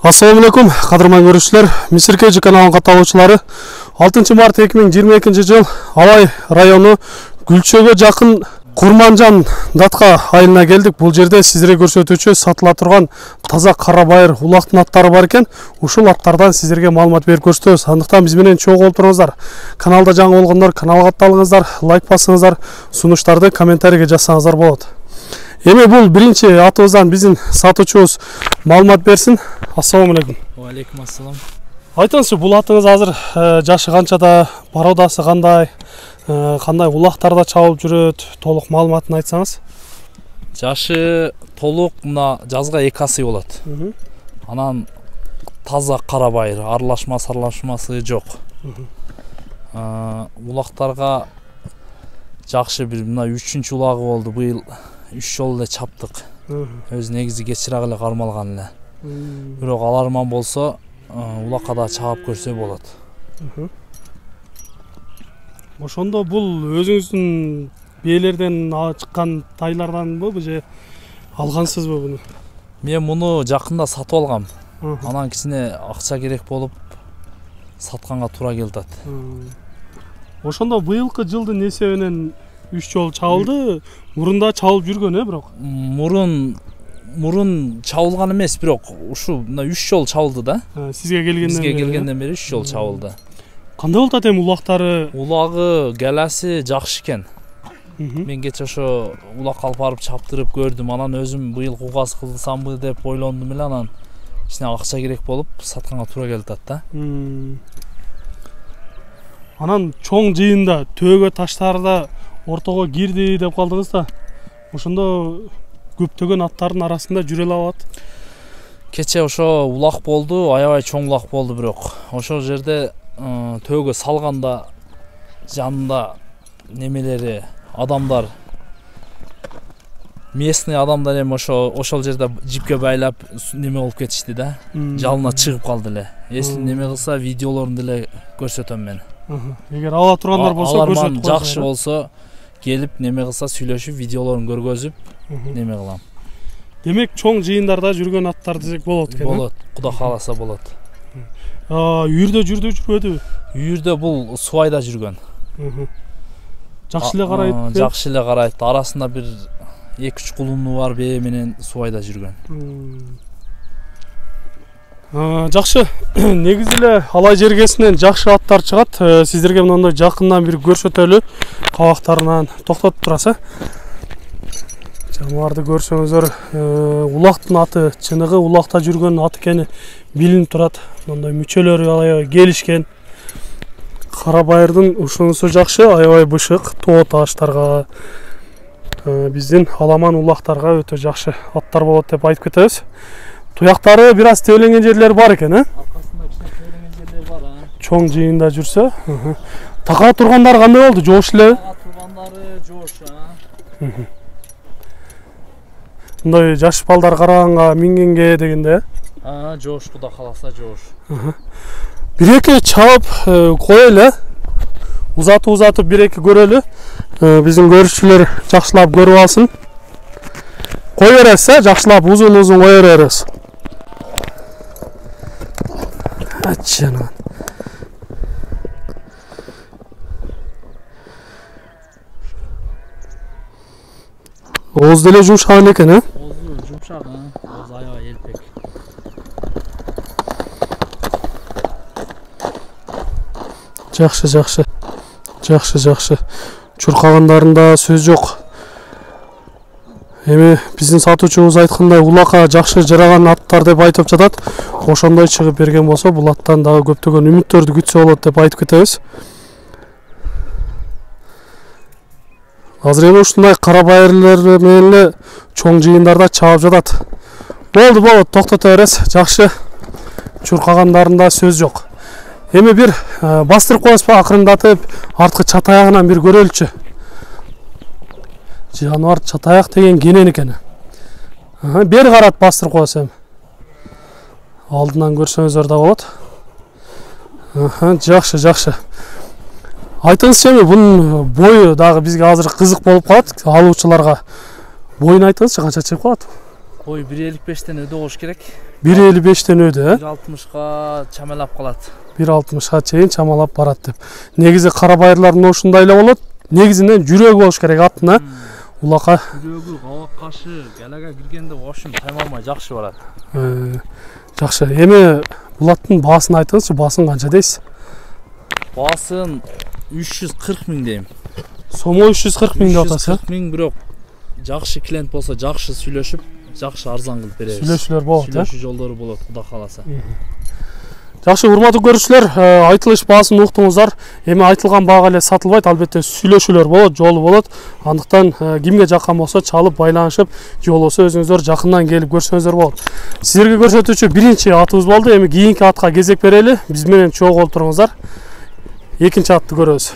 Assalamu alaikum, qadırman görüşçüler. Misirkeci kanalının katılımcıları 6 mart 2022 жыл Алай району Gülçöge жақын Курманжан датка айылына келдик. Бул жерде сиздерге көрсөтүүчү сатыла турган таза кара байыр улактын аттары бар экен. Ушул аттардан сиздерге маалымат берип көрсөтөбүз. Андыктан биз менен чогуу болуп туруңуздар. Каналда жаңы болгондор каналга катталыңыздар, лайк басыңыздар, сунуштарды комментарийге жазсаңыздар болот. Эми бул биринчи атыбыздан биздин сатуучубуз маалымат берсин. Ассаламу алейкум. Алейкум ассалам. Айтыңызчы, бул атыңыз азыр жашы канчада, породасы кандай, кандай улактарда чабып жүрөт, толук маалыматын айтсаңыз? Жашы толук мына жазга 2 асы болот. Анан таза кара байыр, аралашмасы жок. Улактарга жакшы бир мына 3-чү улагы болду. Быйыл 3 жолу эле чаптык. Өз негизи кечирээк эле кармалган эле. Бирок аларман болсо улакка да чаап көрсө болот. Ошондо бул өзүңүздүн бээлерден чыккан тайларданбы же алгансызбы буну? Мен муну жакында сатып алгам. Анан кичине акча керек болуп сатканга туура келди. Ошондо быйылкы жылдын эсебинен 3 жол чабылды. Мурунда чабылып жүргөн бирок. Мурун чабылган эмес, бирок ушу мына 3 жол чабылды да. Сизге келгенден бери 3 жол чабылды. Кандай болуп атат эми улактары? Улагы, галасы жакшы экен. Мен кече ошо улак алып барып чаптырып көрдүм. Анан өзүм быйыл кугас кылсамбы деп ойлондум эле, анан кичине акча керек болуп сатканга туура келди да. Анан чоң жыйында төөгө таштарда ортого кирди деп калдыңыз да. Ошондо көптөгөн аттардын арасында жүрө алат. Кече ошо улак болду, аябай чоң улак болду, бирок ошол жерде төөгө салганда жанында немелери, адамдар, местный адамдар эми ошол жерде жипке байлап неме болуп кетишти да. Жалына чыгып калды эле. Эсли неме кылса видеолорун деле көрсөтөм мен. Эгер ала тургандар болсо көрсөтүп аларман жакшы болсо келип неме кылса сүйлөшүп видеолорун көргөзүп неме кылам. Демек чоң жыйындарда жүргөн аттар десек болот экен. Болот, Куда кааласа болот. Үйүрдө жүрбөдүбү? Үйүрдө бул Субайда жүргөн. Жакшы эле карайт. Жакшы эле карайт. Арасында бир 2-3 кулуну бар, бээ менен Субайда жүргөн. Жакшы. Негизи эле Алай жергесинен жакшы аттар чыгат. Сиздерге мындай жакындан бир көрсөтөлү. Кабактарынан токтотуп турасыз. Жаныбарды көрсөңүздөр, улактын аты, чыныгы улакта жүргөн ат экени билинип турат. Мындай мүчөлөрү аябай келишкен. Кара байырдын ушунусу жакшы, аябай бышык, тоо таштарга, биздин аламан улактарга өтө жакшы аттар болот деп айтып кетебиз. Туяктары бир аз тебеленген жерлери бар экен, Аркасында кичине тебеленген жерлери бар, Чоң жыйында жүрсө. Така тургандар кандай болду? Жоош элеби? Така тургандары жоош, Мындай жаш балдар караганга, мингенге дегенде. Жоош, Куда кааласа жоош. Бир-эки чабып коелу. Узатып бир-эки көрөлү. Биздин көрүүчүлөр жакшылап көрүп алсын. Кой бересиз, жакшылап узун кой беребиз. Ачана. Ооз деле жумшак экен, Оозу жумшак, ооз аябай элпек. Жакшы. Чуркагандарында сөз жок. Эми биздин сатуучубуз айткандай улакка жакшы жараган аттар деп айтып жатат. Ошондой чыгып берген болсо, бул аттан дагы көптөгөн үмүттөрдү күтсө болот деп айтып кетебиз. Азыр эми ушундай кара байырлар менен эле чоң жыйындарда чабып жатат. Болот, токтото бересиз. Жакшы. Чуркагандарында сөз жок. Эми бир бастырып коесузбу, акырындатып, арткы чатаягынан бир көрөлүчү. Жаныбар чатаяк деген кенен экен. Бери карат бастырып коесуз эми. Алдынан көрсөңүздөр да болот. Жакшы. Айтыңызчы, эми бунун бою дагы бизге азыр кызык болуп калат, алуучуларга. Боюн айтыңызчы, канча чыгып калат? Boyu 1.55'ten öde болуш керек. 1.55'ten öde, 1.60'ga çamalap kalat. 1.60'ga чейин чамалап барат деп. Негизи кара байырлардын ошундай эле болот. Негизинен жүрөгү болуш керек аттын, улака. Жүрөгү, кабак кашы, галага киргенде ошун таймалмай жакшы барат. Жакшы. Эми бул аттын баасын айтыңызчы, баасын канча дейсиз? Баасын 340 миң дейм. Сомой 340 миң деп атасыз. 340 миң, бирок жакшы клиент болсо, жакшы сүйлөшүп, жакшы арзан кылып беребиз. Сүйлөшүүлөр болот, Сүйлөшүү жолдору болот, Кудай кааласа. Жакшы, урматтуу көрүүчүлөр, айтылыш баасын уктуңуздар. Эми айтылган баага эле сатылбайт, албетте сүйлөшүүлөр болот, жолу болот. Андыктан кимге жаккан болсо чалып байланышып, же болбосо өзүңүздөр жакындан келип көрсөңүздөр болот. Сиздерге көрсөтүүчү биринчи атыбыз болду. Эми кийинки атка кезек берели. Биз менен чогуу олтуруңуздар. Экинчи атты көрөбүз.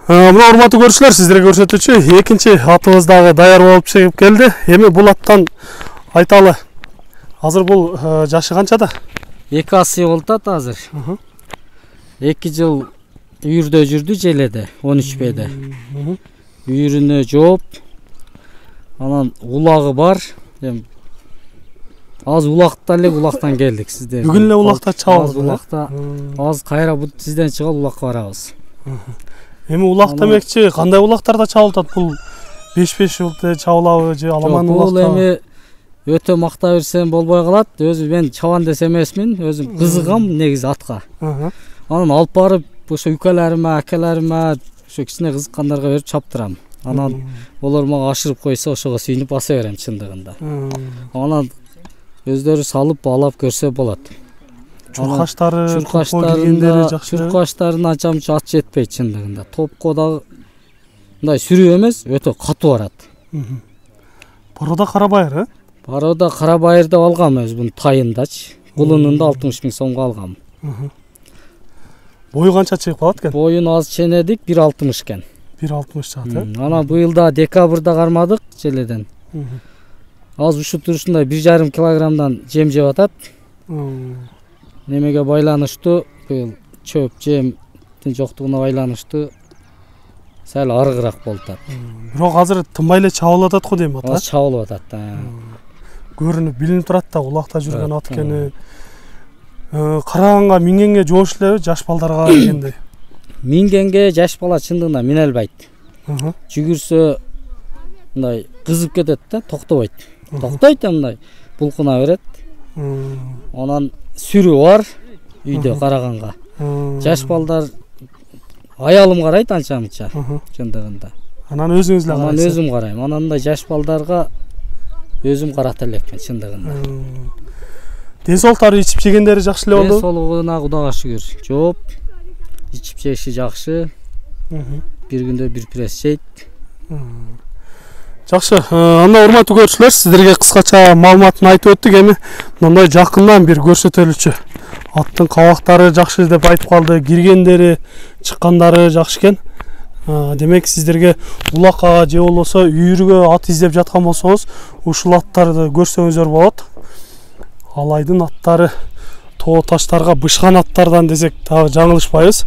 Мына урматтуу көрүүчүлөр, сиздерге көрсөтүүчү экинчи атыбыз дагы даяр болуп чыгып келди. Эми бул аттан айталы. Азыр бул жашы канчада? 2 асы болот азыр. 2 жыл үйүрдө жүрдү желеде, 13 беде. Үйүрүнө жооп, анан улагы бар. Аз улакта эле улактан келдик сиздер. Бүгүн эле улакта чабылды. Az улакта, аз кайра бут сизден чыгып улакка барабыз. Эми улак демекчи, кандай улактарда чабылтат бул? 5-5 жылда чабылабы же аламан улакта? Бул эми өтө макта берсем болбой калат. Өзү мен чабан десем эмесмин, өзүм кызыгам негизи атка. Анан алып барып, ошо үкөлөрүмө, акелериме, ошо кичине кызыккандарга берип чаптырам. Анан олар мага ашырып койсо, ошого сүйүнүп баса берем чындыгында. Анан өздөрү салып алап көрсө болот. Чуркаштарын анча ат жетпейт чындыгында. Топко дагы мындай сүрүү эмес, өтө катуу барат. Борода кара байыр, Борода кара байыр деп алгам өз бун тайындачы. Кулунун да 60 миң сомго алгам. Бою канча чыгып калат экен? Боюн аз ченедик 1.60 экен. 1.60 чыгат, Анан быйылда декабрда кармадык желеден. Az ушул турушунда 1,5 килограммдан жем жеп атат. Немеге байланыштуу, быйыл чөп жемдин жоктугуна байланыштуу сәл арыгыраак болуп атат. Бирок азыр тынбай эле чабылып атат го дейм ата. Az чабылып атат. Көрүнүп билинип турат да улакта жүргөн ат экени. Караганга мингенге жоош элеби жаш балдарга дегендей? Мингенге жаш бала чындыгында мине албайт. Жүгүрсө мындай кызып кетет да, токтобойт. Токтойт мындай булкуна берет. Анан сүрүү бар үйдө караганга. Жаш балдар аялым карайт анча-мынча чындыгында. Анан өзүңүз эле карайсыз? Анан өзүм карайм. Анан мындай жаш балдарга өзүм карата элекмин чындыгында. Ден соолуктары ичип жегендери жакшы эле болду? Ден соолугуна Кудайга шүгүр. Жооп. Ичип жеши жакшы. Бир күндө бир пресс жейт. Жакшы. Анда урматтуу көрүүчүлөр, сиздерге кыскача маалыматын айтып өттүк. Эми мындай жакындан бир көрсөтөлүчү. Аттын кабактары жакшы деп айтып калды, киргендери, чыккандары жакшы экен. Демек сиздерге улакка же болбосо үйүргө ат издеп жаткан болсоңуз, ушул аттарды көрсөңүздөр болот. Алайдын аттары тоо таштарга бышкан аттардан десек дагы жаңылышпайбыз.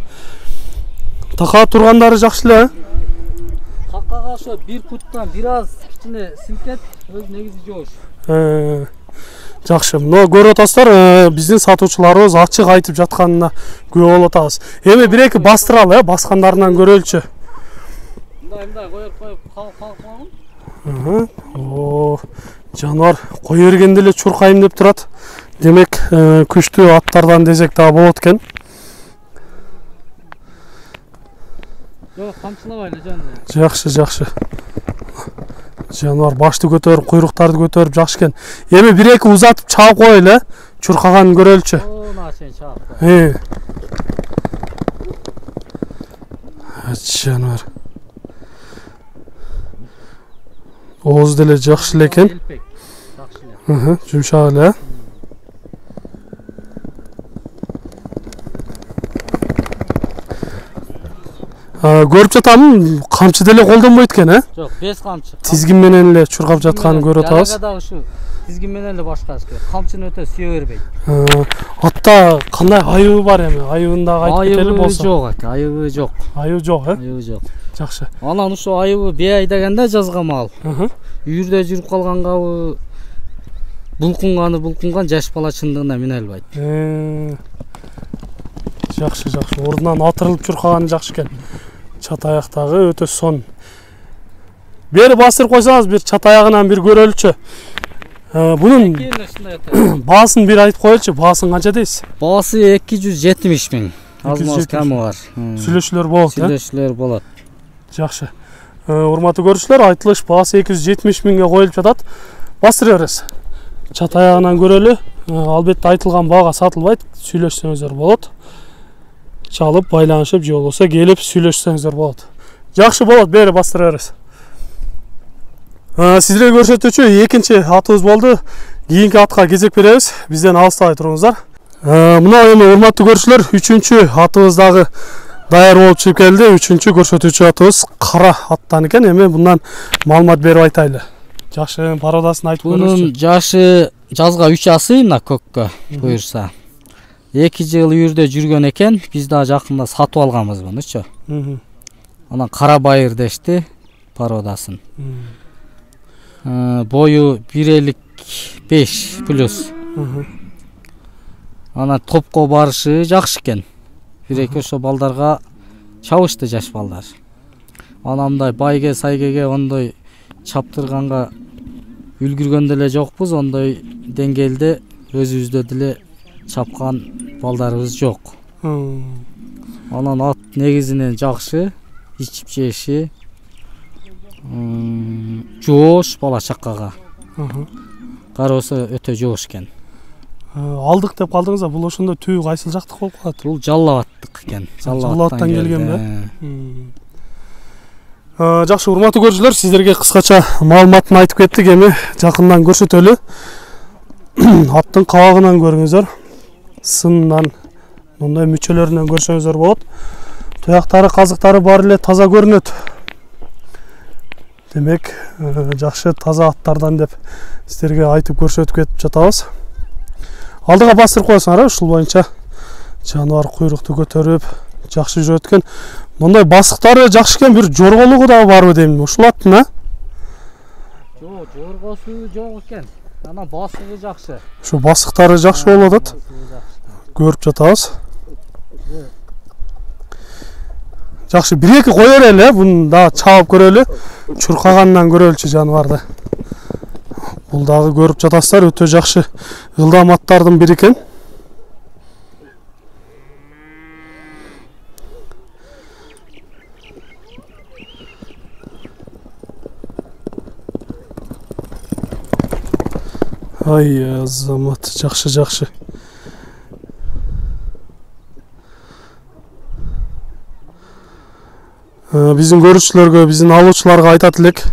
Така тургандары жакшы эле. Каккага ошо бир путтан бир аз кичине силтет, өз негизи жоош. Жакшы. Мына көрүп атасыздар, биздин сатуучуларыбыз ачык айтып жатканына күбө болуп атабыз. Эми бир-эки бастыралы, баскандарынан көрөлчү. Мындай коюп калган. Жануар кой бергенде эле чуркайм деп турат. Демек, күчтүү аттардан десек дагы болот экен. Жок, камчылабай эле жануар. Жакшы. Жануар башты көтөрүп, куйруктарды көтөрүп жакшы экен. Эми бир-эки узатып чаап коелу, чуркаганын көрөлчү. Начен чаап. Жануар. Ооз деле жакшы эле экен. Жумшак эле. Көрүп жатам, камчы деле колдонбойт экен, Жок, 5 камчы. Тизгин менен эле чуркап жатканын көрүп атабыз. Ага да ушу тизгин менен эле башкарыш керек. Камчыны өтө сүйө бербейт. Атта кандай айыбы бар эми? Айыбын дагы айтып кетели болсо. Айыбы жок. Айыбы жок, Айыбы жок. Жакшы. Анан ушу айыбы бей айдаганда жазгам ал. Үйүрдө жүрүп калгангабы, булкунган жаш бала чындыгында мине албайт. Жакшы. Ордунан атырылып чуркаганы жакшы экен. Чат аяктагы өтө сон. Бери бастырып койсоңуз бир чат аягынан бир көрөлүчү. Bunun bağısını bir ayıp koyalım. Bağısını kaça deyiz? Bağısı 270 bin. Az kamı var. Süleşler bolat. Süleşler bolat. Жақсы. Урматтуу көрүүчүлөр, айтылыш бағасы 270 миңге коюлуп жатат. Бастыра бересиз. Чат аягынан көрөлү. Албетте айтылган бага сатылбайт. Сүйлөшсөңүздөр болот. Чалып, байланышып, же болбосо келип сүйлөшсөңүздөр болот. Жакшы болот, бери бастыра бересиз. Сиздерге көрсөтүүчү экинчи атыбыз болду. Кийинки атка кезек беребиз. Бизден алыстабай туруңуздар. Мына эми урматтуу көрүүчүлөр, үчүнчү атыбыз дагы даяр болуп чыгып келди. Үчүнчү көрсөтүүчү атыбыз кара аттан экен. Эми мындан маалымат берип айтайлы. Жакшы, пародасын айтып көрүңүзчү. Бунун жашы жазга 3 асы мына көккө буюрса. 2 жыл үйүрдө жүргөн экен. Биз да жакында сатып алганбыз мунучу. Анан кара байыр дешти пародасын. Бою 1.55 плюс. Ана топко барышы жакшы экен. Бирек ошо балдарга чабышты жаш балдар. Анамдай байге сайгеге ондой чаптырганга үлгүргөн деле жокпуз, ондой деңгээлде өзүбүздө деле чапкан балдарыбыз жок. Анан ат негизинен жакшы, ичип жеши, жоош бала чаккага. Кароосу өтө жоош экен. Алдык деп калдыңыз, бул ошондо түбү кайсыл жактык болуп калат? Бул Жалал-Абадтык экен. Жалал-Абадтан келген да. Жакшы, урматтуу көрүүчүлөр, сиздерге кыскача маалыматын айтып кеттик. Эми жакындан көрсөтөлү. Аттын кабагынан көрүңүздөр. Сынынан, мындай мүчөлөрүнөн көрсөңүздөр болот. Туяктары, казыктары баары эле таза көрүнөт. Демек, жакшы таза аттардан деп сиздерге айтып көрсөтүп кетип жатабыз. Алдыга бастырып коесуңар, ушул боюнча жаныбар куйрукту көтөрүп жакшы жүрөт экен. Мындай басыктары жакшы экен, бир жорголугу да барбы дейм. Ушул аттын, а? Жок, жоргосу жок экен. Анан басыгы жакшы. Ошо басыктары жакшы болуп атат. Көрүп жатабыз. Жакшы, бир-эки кое берели, буну да чабып көрөлү. Чуркагандан көрөлчү жаныбарды. Бул дагы көрүп жатасыздар, өтө жакшы ылдам аттардын бири экен. Ай, азамат, жакшы. Биздин көрүүчүлөргө, биздин алуучуларга айтат элек.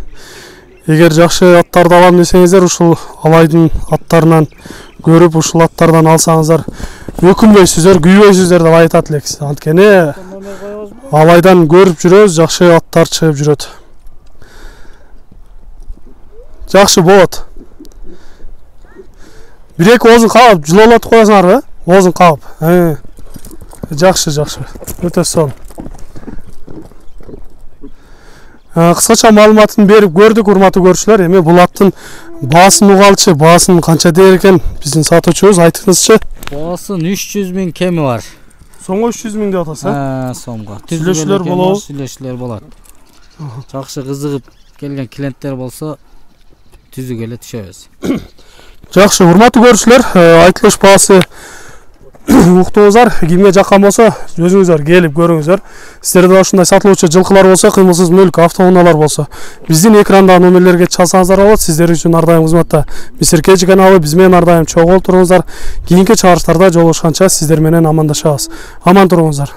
Эгер жакшы аттарды алам десеңиздер, ушул алайдын аттарынан көрүп, ушул аттардан алсаңыздар, өкүнбөйсүздөр, күйбөйсүздөр деп айтат элек. Анткени алайдан көрүп жүрөбүз, жакшы аттар чыгып жүрөт. Жакшы болот. Бир-эки оозун каап, жылоолотуп коесуңарбы? Оозун каап. Жакшы. Өтө сонун. Кыскача маалыматын берип көрдүк, урматтуу көрүүчүлөр. Эми бул аттын баасын угалчы, баасын канча дээр экен биздин сатуучубуз, айтыңызчы. Баасын 300 миң кеми бар. Сомго 300 миң деп атасыз? Сомго. Сүйлөшүлөр болобу? Сүйлөшүлөр болот. Жакшы кызыгып келген клиенттер болсо түзүгө эле түшөбүз. Жакшы, урматтуу көрүүчүлөр, айтылыш баасы уктуңуздар, кимге жаккан болсо өзүңүздөр келип көрүңүздөр. Сиздерде ушундай сатылуучу жылкылар болсо, кыймылсыз мүлк, автоунаалар болсо, биздин экрандагы номерлерге чалсаңыздар болот. Сиздер үчүн ар дайым кызматта Мистер Кэжи каналы, биз менен ар дайым чогуу туруңуздар. Кийинки чыгарыштарда жолугушканча сиздер менен амандашабыз. Аман туруңуздар.